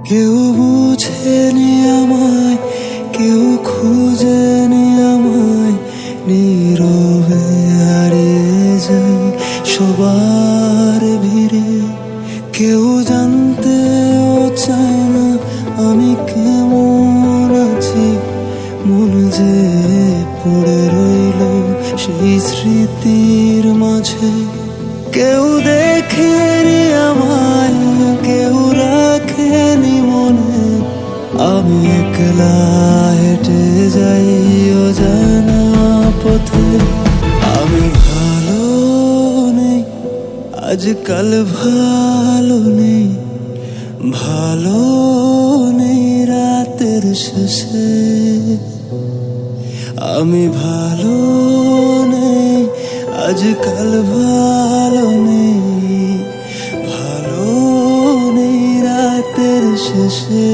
কেউ বুঝেনি আমায়, কেউ খুঁজেনি আমায়, নীরবে হারিয়ে যাই সবার ভিড়ে। কেউ জানতেও চায় না আমি কেমন আছি, মন যে পড়ে রইল সেই স্মৃতির মাঝে। কেউ দেখেনি আমায়, কেউ রাখেনি মনে, আমি একলা হেঁটে যাই অজানা পথে। আমি ভালো নেই, আজকাল ভালো নেই, ভালো নেই রাতের শেষে। আমি ভালো নেই, আজকাল ভালো নেই, ভালো নেই রাতের শেষে।